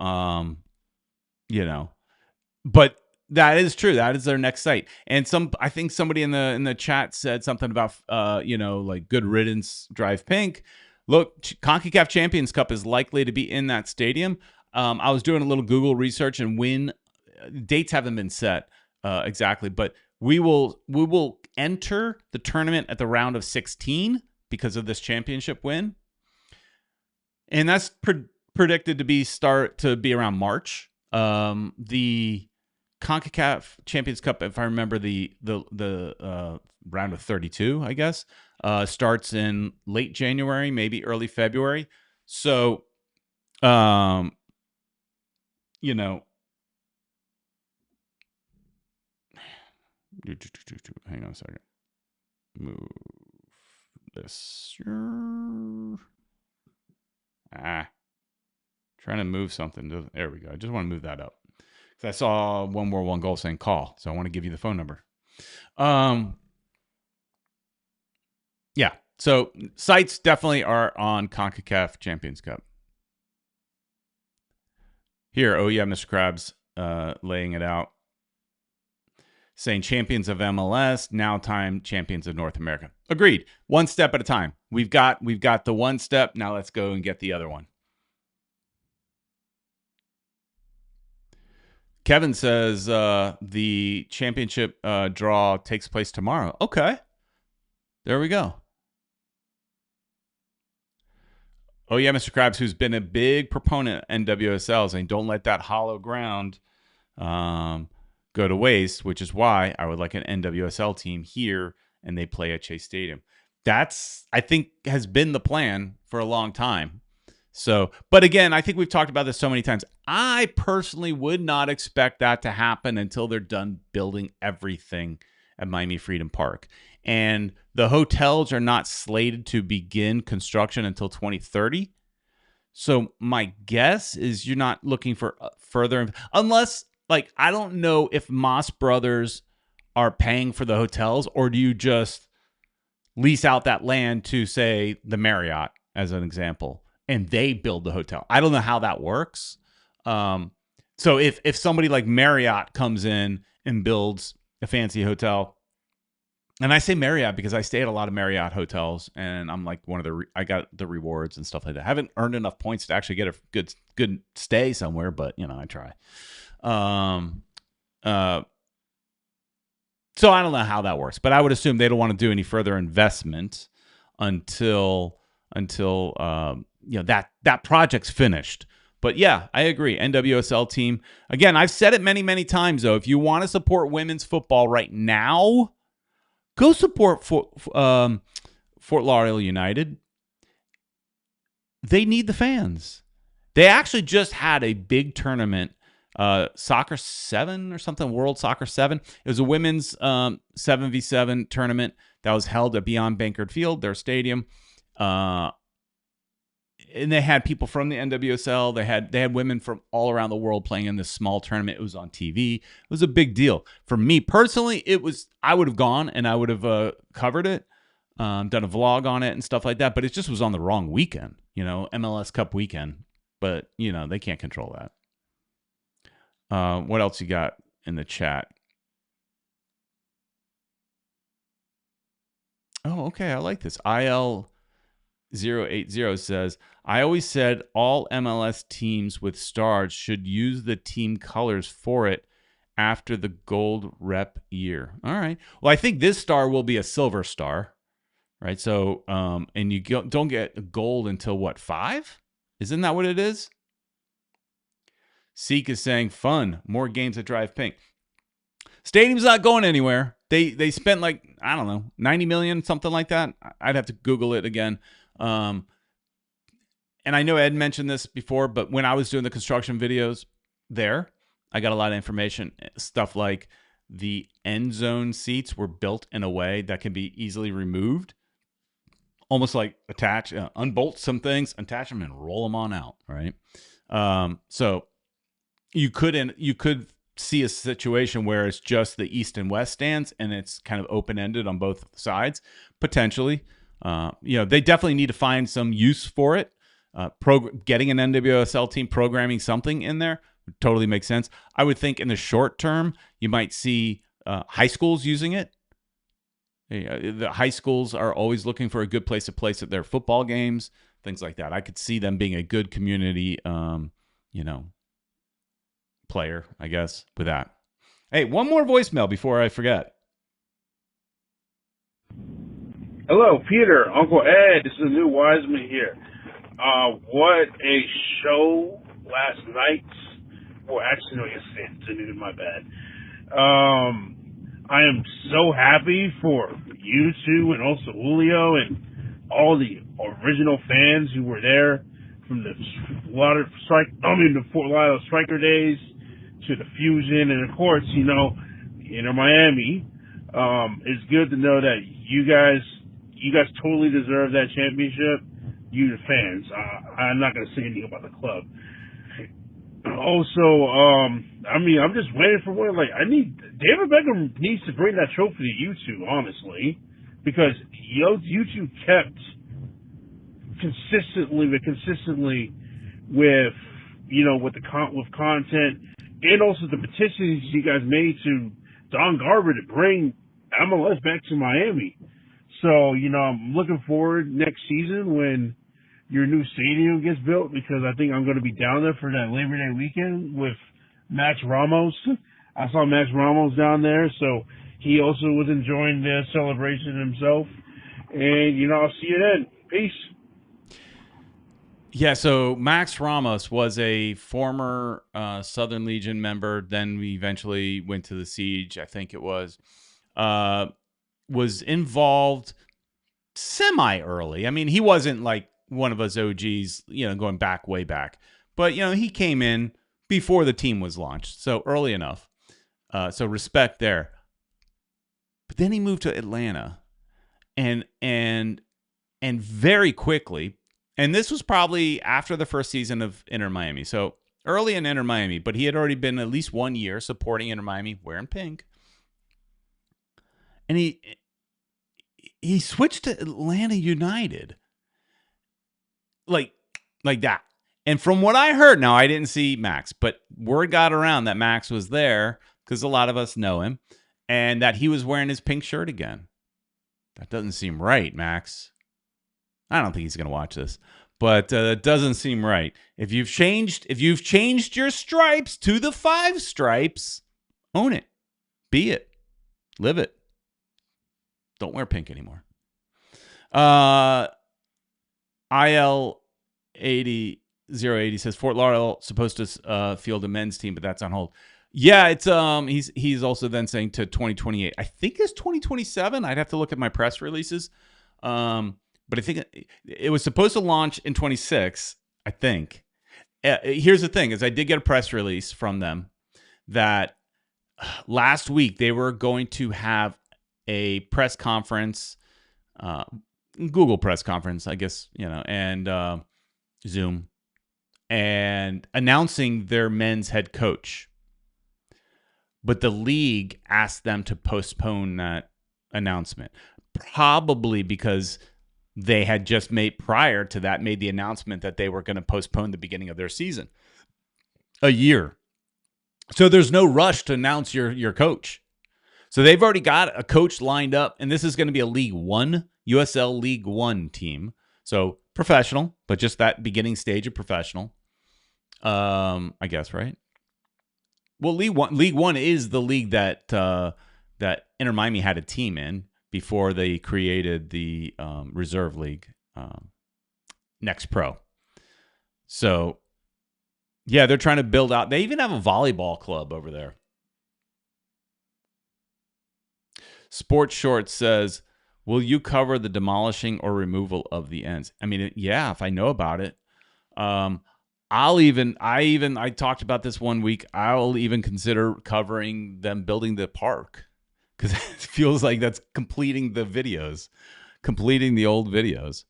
but that is true. That is their next site. And I think somebody in the chat said something about, like good riddance, drive pink. Look, CONCACAF Champions Cup is likely to be in that stadium. I was doing a little Google research, and when dates haven't been set exactly, but we will enter the tournament at the round of 16 because of this championship win. And that's predicted to be around March. The CONCACAF Champions Cup, if I remember the round of 32, I guess, starts in late January, maybe early February. So, you know, hang on a second. Move this. Trying to move something. There we go. I just want to move that up. I saw One More One Goal saying call, so I want to give you the phone number. Yeah. So sites definitely are on CONCACAF Champions Cup. Here, oh yeah, Mr. Krabs laying it out. Saying champions of MLS, now time champions of North America. Agreed. One step at a time. We've got the one step. Now let's go and get the other one. Kevin says the championship draw takes place tomorrow. Okay. There we go. Oh, yeah, Mr. Krabs, who's been a big proponent of NWSL, saying don't let that hollow ground go to waste, which is why I would like an NWSL team here and they play at Chase Stadium. That's, I think, has been the plan for a long time. So, but again, I think we've talked about this so many times. I personally would not expect that to happen until they're done building everything at Miami Freedom Park. And the hotels are not slated to begin construction until 2030. So my guess is you're not looking for further, unless, like, I don't know if Moss Brothers are paying for the hotels, or do you just lease out that land to, say, the Marriott, as an example, and they build the hotel. I don't know how that works. So if somebody like Marriott comes in and builds a fancy hotel, and I say Marriott because I stay at a lot of Marriott hotels, and I'm like I got the rewards and stuff like that. I haven't earned enough points to actually get a good stay somewhere, but I try. So I don't know how that works, but I would assume they don't want to do any further investment until that project's finished. But yeah, I agree. NWSL team. Again, I've said it many, many times, though. If you want to support women's football right now, go support Fort Lauderdale United. They need the fans. They actually just had a big tournament, Soccer 7 or something, World Soccer 7. It was a women's 7v7 tournament that was held at Beyond Bankard Field, their stadium. And they had people from the NWSL. They had women from all around the world playing in this small tournament. It was on TV. It was a big deal. For me personally, I would have gone and I would have covered it, done a vlog on it and stuff like that. But it just was on the wrong weekend, MLS Cup weekend. But, they can't control that. What else you got in the chat? Oh, okay. I like this. IL080 says, I always said all MLS teams with stars should use the team colors for it after the gold rep year. All right. Well, I think this star will be a silver star, right? So, and you don't get gold until what, 5? Isn't that what it is? Seek is saying, fun, more games that drive pink. Stadium's not going anywhere. They spent like, I don't know, 90 million, something like that. I'd have to Google it again. And I know Ed mentioned this before, but when I was doing the construction videos there, I got a lot of information. Stuff like the end zone seats were built in a way that can be easily removed. Almost like unbolt some things, attach them, and roll them on out, right? So you could see a situation where it's just the east and west stands and it's kind of open-ended on both sides, potentially. They definitely need to find some use for it. Getting an NWSL team programming something in there would totally make sense. I would think in the short term, you might see high schools using it. The high schools are always looking for a good place to place at their football games, things like that. I could see them being a good community, player, I guess, with that. Hey, one more voicemail before I forget. Hello, Peter, Uncle Ed. This is Lou Wiseman here. What a show last night. Well, actually, no, yesterday afternoon, my bad. I am so happy for you two and also Julio and all the original fans who were there from the Fort Lauderdale Striker days to the Fusion, and of course, Inter Miami. It's good to know that you guys totally deserve that championship. You the fans. I'm not gonna say anything about the club. Also, I'm just waiting for one. David Beckham needs to bring that trophy to you two, honestly, because you two kept consistently with with content, and also the petitions you guys made to Don Garber to bring MLS back to Miami. So, I'm looking forward next season when your new stadium gets built, because I think I'm going to be down there for that Labor Day weekend with Max Ramos. I saw Max Ramos down there, so he also was enjoying the celebration himself. And, I'll see you then. Peace. Yeah, so Max Ramos was a former Southern Legion member. Then we eventually went to the Siege, I think it was. Was involved semi-early. I mean, he wasn't like one of us OGs, going back way back. But, he came in before the team was launched, so early enough. So respect there. But then he moved to Atlanta, and very quickly, and this was probably after the first season of Inter Miami. So early in Inter Miami, but he had already been at least 1 year supporting Inter Miami, wearing pink. And he switched to Atlanta United. Like that. And from what I heard, now I didn't see Max, but word got around that Max was there because a lot of us know him, and that he was wearing his pink shirt again. That doesn't seem right, Max. I don't think he's going to watch this, but it doesn't seem right. If you've changed your stripes to the 5 stripes, own it, be it, live it. Don't wear pink anymore. IL80 says Fort Lauderdale supposed to field a men's team, but that's on hold. Yeah, it's he's also then saying to 2028. I think it's 2027. I'd have to look at my press releases. But I think it was supposed to launch in 26, I think. Here's the thing, is I did get a press release from them that last week they were going to have a press conference, Google press conference, I guess, and Zoom, and announcing their men's head coach. But the league asked them to postpone that announcement, probably because they had just prior to that, made the announcement that they were going to postpone the beginning of their season a year. So there's no rush to announce your coach. So they've already got a coach lined up, and this is going to be a League One, USL League One team. So professional, but just that beginning stage of professional. I guess, right? Well, League One is the league that Inter Miami had a team in before they created the Reserve League, Next Pro. So, yeah, they're trying to build out. They even have a volleyball club over there. Sports Short says, will you cover the demolishing or removal of the ends? I mean, yeah, if I know about it. I talked about this one week. I'll even consider covering them building the park, because it feels like that's completing the old videos.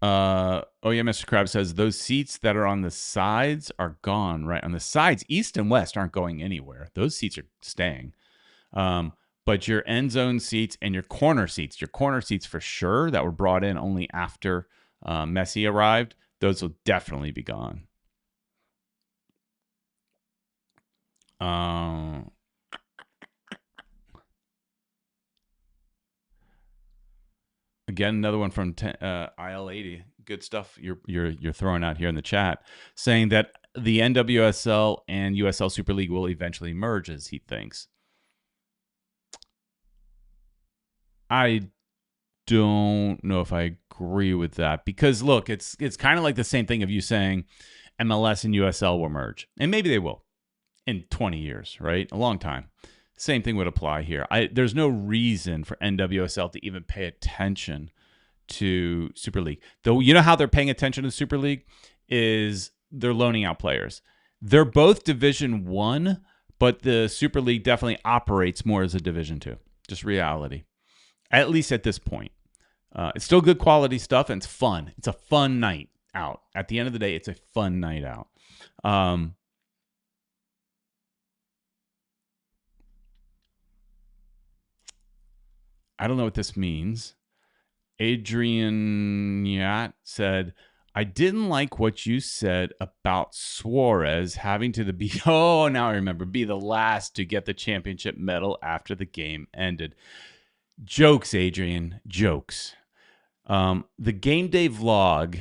Oh yeah, Mr. Krabs says those seats that are on the sides are gone, right? On the sides, east and west aren't going anywhere. Those seats are staying. But your end zone seats and your corner seats for sure that were brought in only after Messi arrived, those will definitely be gone. Again, another one from IL80. Good stuff you're throwing out here in the chat, saying that the NWSL and USL Super League will eventually merge, as he thinks. I don't know if I agree with that because look, it's kind of like the same thing of you saying MLS and USL will merge, and maybe they will in 20 years, right? A long time. Same thing would apply here. There's no reason for NWSL to even pay attention to Super League. Though you know how they're paying attention to Super League is they're loaning out players. They're both Division 1, but the Super League definitely operates more as a Division 2. Just reality. At least at this point. It's still good quality stuff and it's fun. It's a fun night out. At the end of the day, it's a fun night out. I don't know what this means. Adrian Yacht said, I didn't like what you said about Suarez having to be, oh, now I remember, be the last to get the championship medal after the game ended. Jokes, Adrian, jokes. The game day vlog,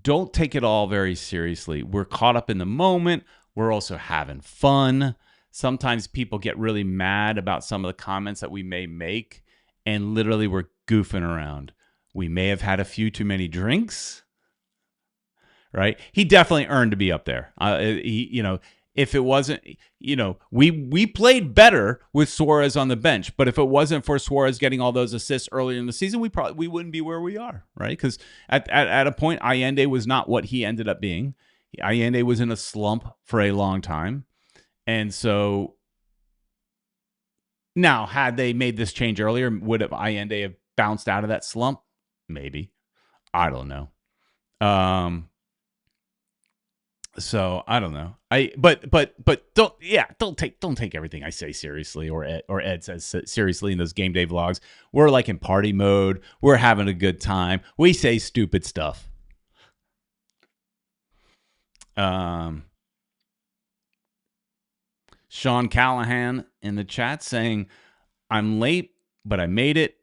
don't take it all very seriously. We're caught up in the moment. We're also having fun. Sometimes people get really mad about some of the comments that we may make, and literally we're goofing around. We may have had a few too many drinks, right? He definitely earned to be up there. If it wasn't, we played better with Suarez on the bench, but if it wasn't for Suarez getting all those assists earlier in the season, we wouldn't be where we are, right? Because at a point, Allende was not what he ended up being. Allende was in a slump for a long time. And so now, had they made this change earlier, would Allende have bounced out of that slump? Maybe. I don't know. So I don't know. But don't take everything I say seriously or Ed says seriously in those game day vlogs. We're like in party mode. We're having a good time. We say stupid stuff. Sean Callahan in the chat saying, I'm late, but I made it.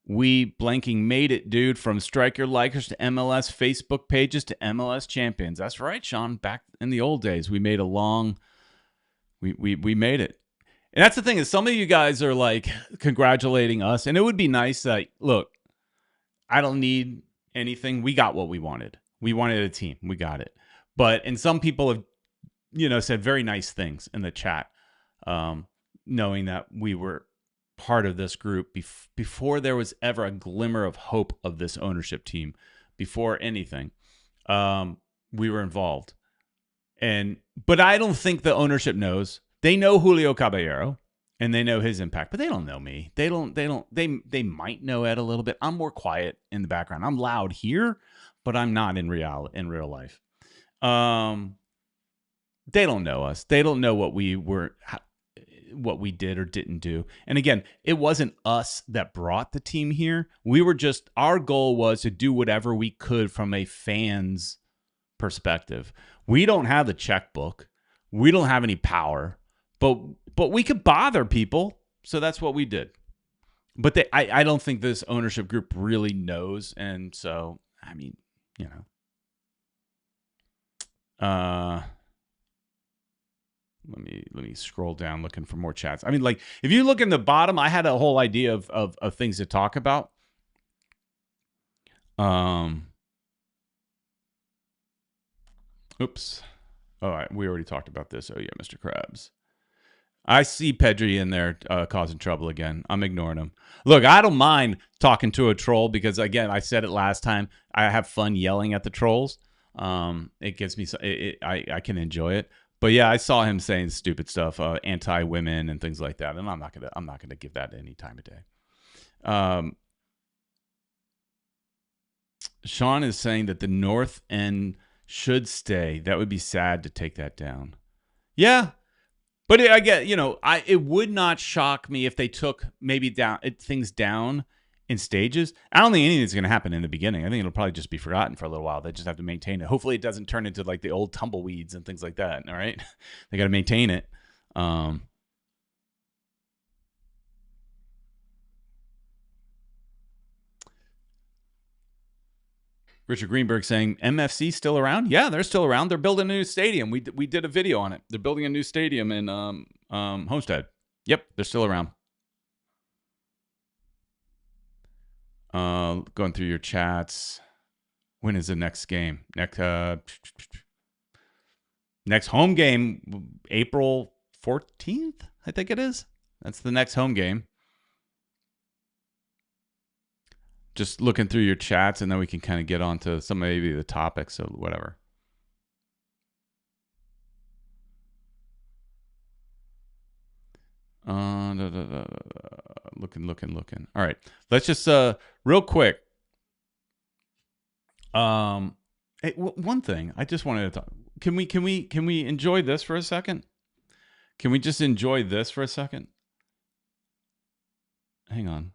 We blanking made it, dude. From striker likers to MLS Facebook pages to MLS champions. That's right, Sean. Back in the old days, we made we made it. And that's the thing is some of you guys are like congratulating us. And it would be nice that, look, I don't need anything. We got what we wanted. We wanted a team. We got it. And some people have, said very nice things in the chat, knowing that we were part of this group before there was ever a glimmer of hope of this ownership team. Before anything, we were involved. But I don't think the ownership knows. They know Julio Caballero and they know his impact, but they don't know me. They might know Ed a little bit. I'm more quiet in the background. I'm loud here, but I'm not in real life. They don't know us. They don't know what we did or didn't do. And again, it wasn't us that brought the team here. Our goal was to do whatever we could from a fan's perspective. We don't have the checkbook. We don't have any power, but we could bother people. So that's what we did. But I don't think this ownership group really knows. And so, I mean, let me scroll down looking for more chats. I mean, like if you look in the bottom, I had a whole idea of things to talk about. Oops. All right, we already talked about this. Oh yeah, Mr. Krabs. I see Pedri in there causing trouble again. I'm ignoring him. Look, I don't mind talking to a troll because, again, I said it last time. I have fun yelling at the trolls. It gives me I can enjoy it. But yeah, I saw him saying stupid stuff, anti-women and things like that, and I'm not gonna give that any time of day. Sean is saying that the North End should stay. That would be sad to take that down. Yeah, but I get, it would not shock me if they took maybe things down in stages. I don't think anything's going to happen in the beginning. I think it'll probably just be forgotten for a little while. They just have to maintain it. Hopefully it doesn't turn into like the old tumbleweeds and things like that. All right. They got to maintain it. Richard Greenberg saying MFC still around? Yeah, they're still around. They're building a new stadium. We did a video on it. They're building a new stadium in Homestead. Yep, they're still around. Going through your chats. When is the next game? Next home game, April 14th, I think it is. That's the next home game. Just looking through your chats, and then we can kind of get on to some maybe the topics or whatever. Looking. All right, let's just real quick. Hey, one thing I just wanted to talk. Can we enjoy this for a second? Can we just enjoy this for a second? Hang on.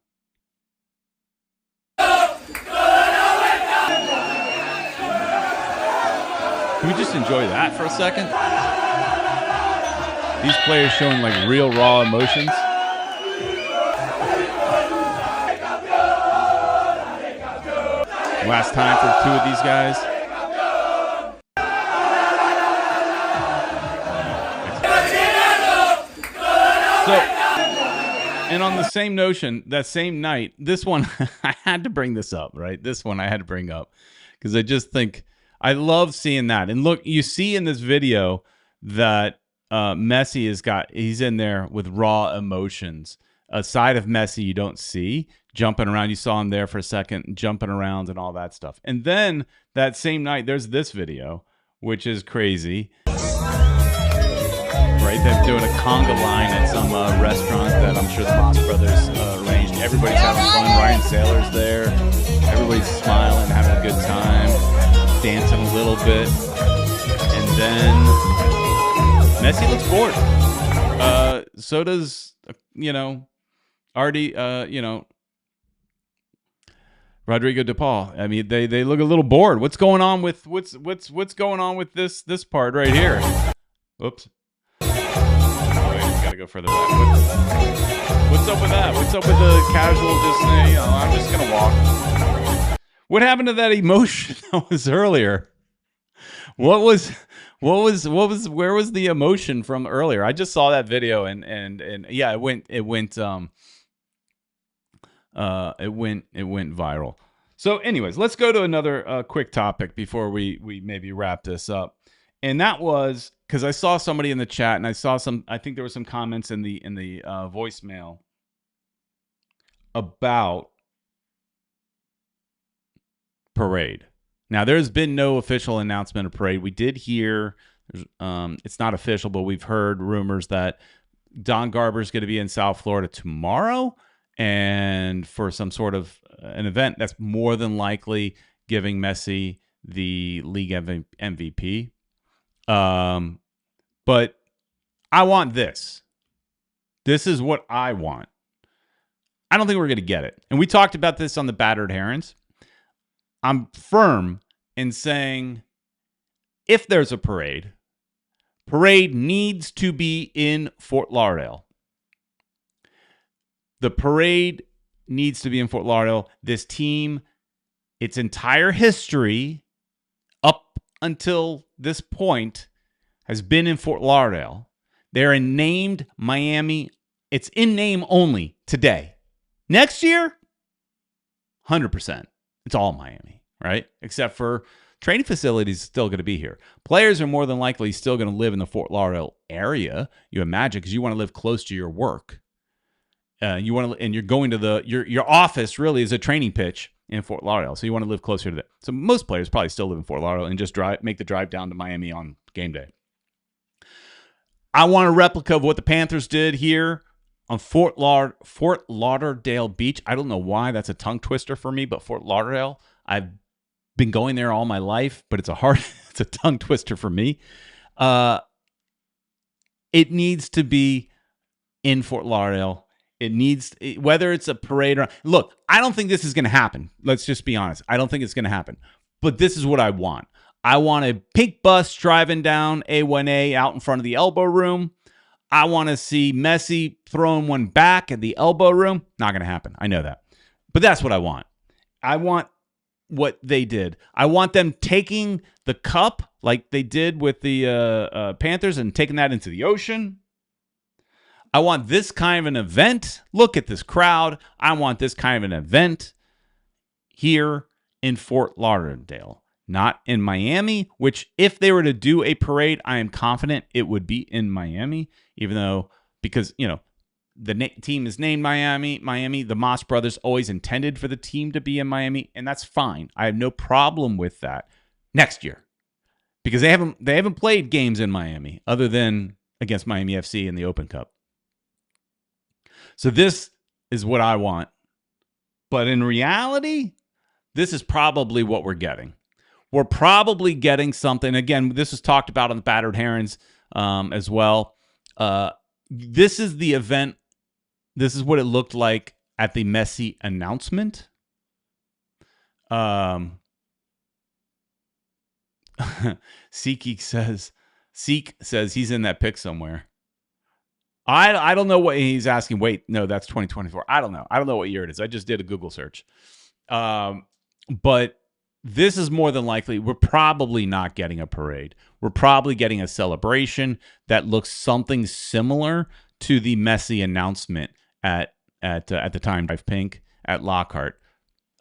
Can we just enjoy that for a second? These players showing like real raw emotions. Last time for two of these guys. So, and on the same notion, that same night, this one, I had to bring this up, right? This one I had to bring up because I just think I love seeing that. And look, you see in this video that Messi he's in there with raw emotions. A side of Messi you don't see, jumping around. You saw him there for a second, jumping around and all that stuff. And then that same night, there's this video, which is crazy. Right, they're doing a conga line at some restaurant that I'm sure the Moss brothers arranged. Everybody's having fun. Ryan Saylor's there. Everybody's smiling, having a good time, dancing a little bit. And then Messi looks bored. So does, Artie, Rodrigo De Paul. I mean, they look a little bored. What's going on with what's going on with this part right here? Oops. Gotta go further back. What's up with that? What's up with the casual just saying, I'm just gonna walk? What happened to that emotion that was earlier? Where was the emotion from earlier? I just saw that video and yeah, it went viral. So anyways, let's go to another quick topic before we maybe wrap this up. And that was because I saw somebody in the chat, and I think there were some comments in the voicemail about parade. Now, there's been no official announcement of parade. We did hear, it's not official, but we've heard rumors that Don Garber's going to be in South Florida tomorrow, and for some sort of an event that's more than likely giving Messi the league MVP. But I want this. This is what I want. I don't think we're going to get it. And we talked about this on the Battered Herons. I'm firm in saying if there's a parade needs to be in Fort Lauderdale. The parade needs to be in Fort Lauderdale. This team, its entire history up until this point has been in Fort Lauderdale. They're in named Miami. It's in name only today. Next year, 100%. It's all Miami, right? Except for training facilities still going to be here. Players are more than likely still going to live in the Fort Lauderdale area, you imagine, because you want to live close to your work. And you're going to your office really is a training pitch in Fort Lauderdale, so you want to live closer to that. So most players probably still live in Fort Lauderdale and just make the drive down to Miami on game day. I want a replica of what the Panthers did here on Fort Lauderdale Beach. I don't know why that's a tongue twister for me, but Fort Lauderdale, I've been going there all my life, but it's a tongue twister for me. It needs to be in Fort Lauderdale. Whether it's a parade or look, I don't think this is going to happen. Let's just be honest. I don't think it's going to happen. But this is what I want. I want a pink bus driving down A1A out in front of the elbow room. I want to see Messi throwing one back at the elbow room. Not going to happen. I know that. But that's what I want. I want what they did. I want them taking the cup like they did with the Panthers and taking that into the ocean. I want this kind of an event. Look at this crowd. I want this kind of an event here in Fort Lauderdale, not in Miami, which if they were to do a parade, I am confident it would be in Miami, even though, because, the team is named Miami. The Moss brothers always intended for the team to be in Miami, and that's fine. I have no problem with that next year, because they haven't played games in Miami other than against Miami FC in the Open Cup. So this is what I want. But in reality, this is probably what we're getting. We're probably getting something. Again, this was talked about on the Battered Herons as well. This is the event. This is what it looked like at the Messi announcement. Seek says he's in that pic somewhere. I don't know what he's asking. Wait, no, that's 2024. I don't know. I don't know what year it is. I just did a Google search. But this is more than likely, we're probably not getting a parade. We're probably getting a celebration that looks something similar to the Messi announcement at the time, Drive Pink at Lockhart.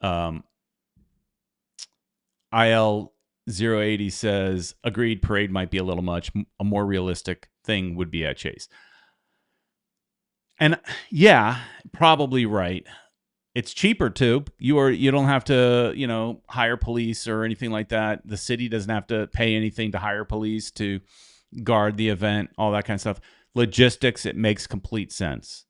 IL080 says, agreed, parade might be a little much. A more realistic thing would be at Chase. And yeah, probably right. It's cheaper too. You don't have to, hire police or anything like that. The city doesn't have to pay anything to hire police to guard the event, all that kind of stuff. Logistics, it makes complete sense.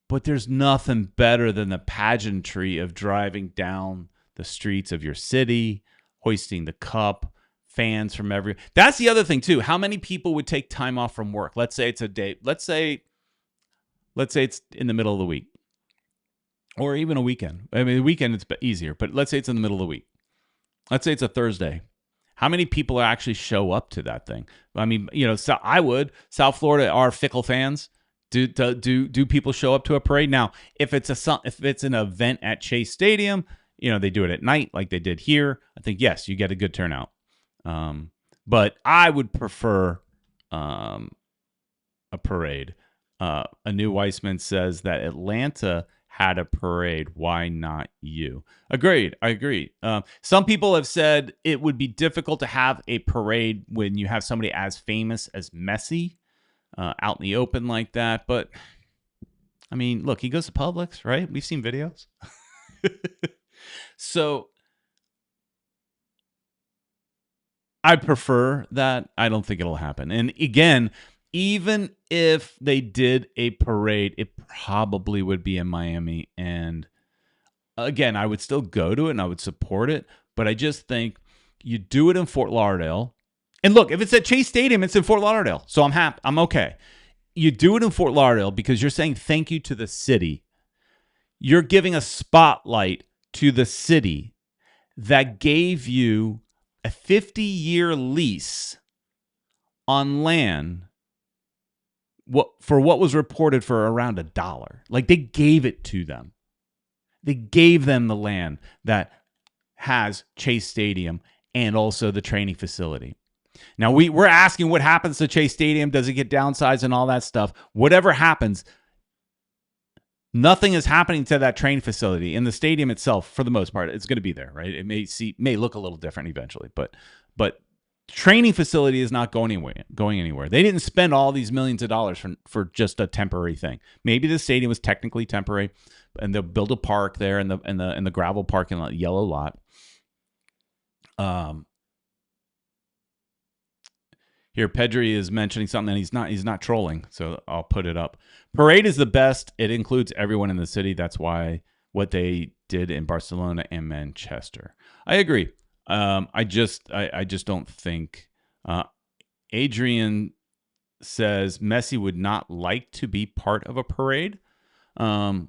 But there's nothing better than the pageantry of driving down the streets of your city, hoisting the cup, fans from every. That's the other thing too. How many people would take time off from work? Let's say it's a day. Let's say it's in the middle of the week, or even a weekend. I mean, the weekend it's easier, but let's say it's in the middle of the week. Let's say it's a Thursday. How many people actually show up to that thing? I mean, so I would. South Florida are fickle fans. Do people show up to a parade? Now, if it's an event at Chase Stadium, they do it at night like they did here. I think, yes, you get a good turnout. But I would prefer a parade. A new Weissman says that Atlanta had a parade. Why not you? Agreed. I agree. Some people have said it would be difficult to have a parade when you have somebody as famous as Messi out in the open like that. But, I mean, look, he goes to Publix, right? We've seen videos. So I prefer that. I don't think it'll happen. And again, even if they did a parade, it probably would be in Miami. And again, I would still go to it and I would support it. But I just think you do it in Fort Lauderdale. And look, if it's at Chase Stadium, it's in Fort Lauderdale. So I'm happy. I'm okay. You do it in Fort Lauderdale because you're saying thank you to the city. You're giving a spotlight to the city that gave you a 50-year lease on land for what was reported for around $1. Like, they gave it to them. They gave them the land that has Chase Stadium and also the training facility. Now, we're asking what happens to Chase Stadium. Does it get downsized and all that stuff? Whatever happens, nothing is happening to that training facility. In the stadium itself, for the most part, it's going to be there, right? It may look a little different eventually, but training facility is not going anywhere. They didn't spend all these millions of dollars for just a temporary thing. Maybe the stadium was technically temporary, and they'll build a park there in the gravel parking lot, yellow lot. Here, Pedri is mentioning something, and he's not trolling, so I'll put it up. Parade is the best. It includes everyone in the city. That's why what they did in Barcelona and Manchester. I agree. I just don't think. Adrian says Messi would not like to be part of a parade. Was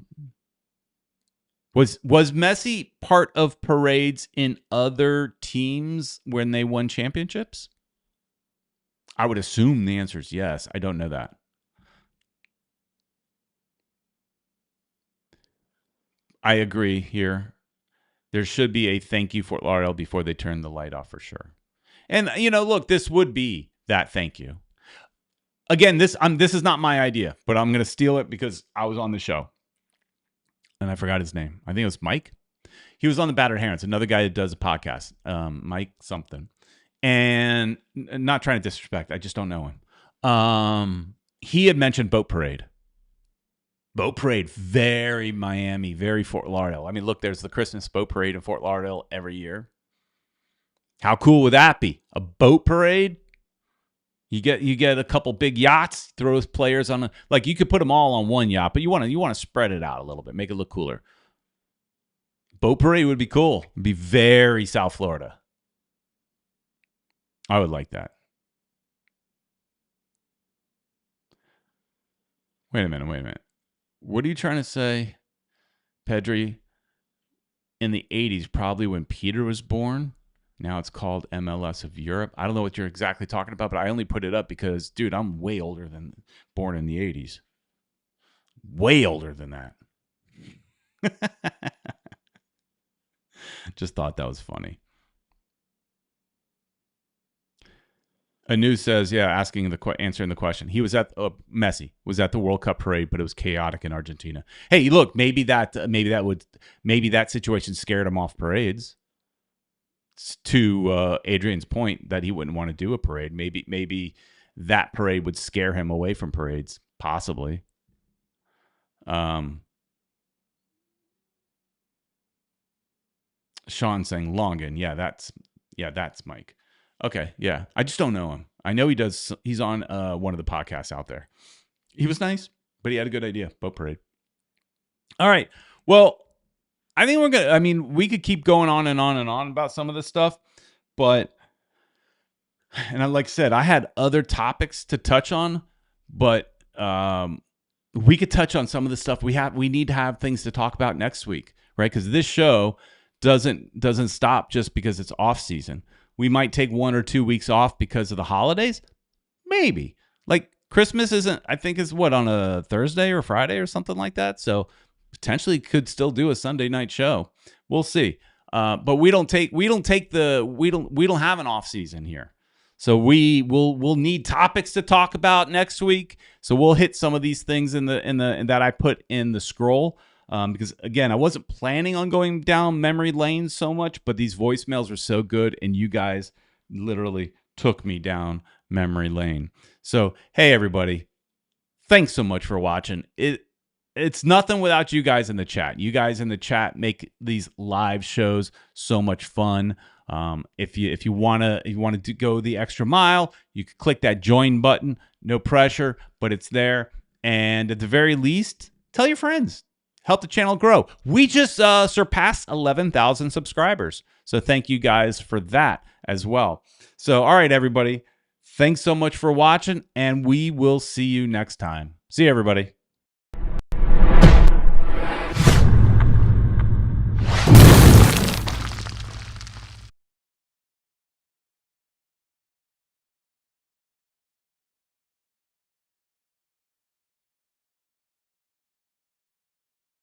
Messi part of parades in other teams when they won championships? I would assume the answer is yes. I don't know that. I agree here. There should be a thank you Fort Lauderdale before they turn the light off for sure. And, look, this would be that thank you. Again, this is not my idea, but I'm going to steal it because I was on the show. And I forgot his name. I think it was Mike. He was on the Battered Herons, another guy that does a podcast, Mike something. And not trying to disrespect, I just don't know him. He had mentioned Boat Parade. Boat Parade, very Miami, very Fort Lauderdale. I mean, look, there's the Christmas Boat Parade in Fort Lauderdale every year. How cool would that be? A boat parade? You get a couple big yachts, throw those players on like you could put them all on one yacht, but you want to spread it out a little bit, make it look cooler. Boat parade would be cool. It'd be very South Florida. I would like that. Wait a minute. What are you trying to say, Pedri? In the 80s, probably when Peter was born. Now it's called MLS of Europe. I don't know what you're exactly talking about, but I only put it up because, dude, I'm way older than born in the 80s. Way older than that. Just thought that was funny. Anu says, yeah, answering the question. He was at Messi was at the World Cup parade, but it was chaotic in Argentina. Hey, look, maybe that situation scared him off parades. To Adrian's point that he wouldn't want to do a parade. Maybe that parade would scare him away from parades, possibly. Sean saying Longan. Yeah, that's Mike. Okay, yeah. I just don't know him. I know he does. He's on one of the podcasts out there. He was nice, but he had a good idea. Boat parade. All right. Well, I think we could keep going on and on and on about some of this stuff, but, like I said, I had other topics to touch on, but we could touch on some of the stuff we need to have things to talk about next week, right? Because this show doesn't stop just because it's off season. We might take 1 or 2 weeks off because of the holidays. Maybe. Like Christmas is on a Thursday or Friday or something like that. So potentially could still do a Sunday night show. We'll see. But we don't have an off season here. So we'll need topics to talk about next week. So we'll hit some of these things in that I put in the scroll. Because again, I wasn't planning on going down memory lane so much, but these voicemails were so good and you guys literally took me down memory lane. So, hey everybody, thanks so much for watching. It's nothing without you guys in the chat. You guys in the chat make these live shows so much fun. If you want to go the extra mile, you can click that join button. No pressure, but it's there. And at the very least, tell your friends. Help the channel grow. We just surpassed 11,000 subscribers. So thank you guys for that as well. So, all right, everybody. Thanks so much for watching, and we will see you next time. See you, everybody.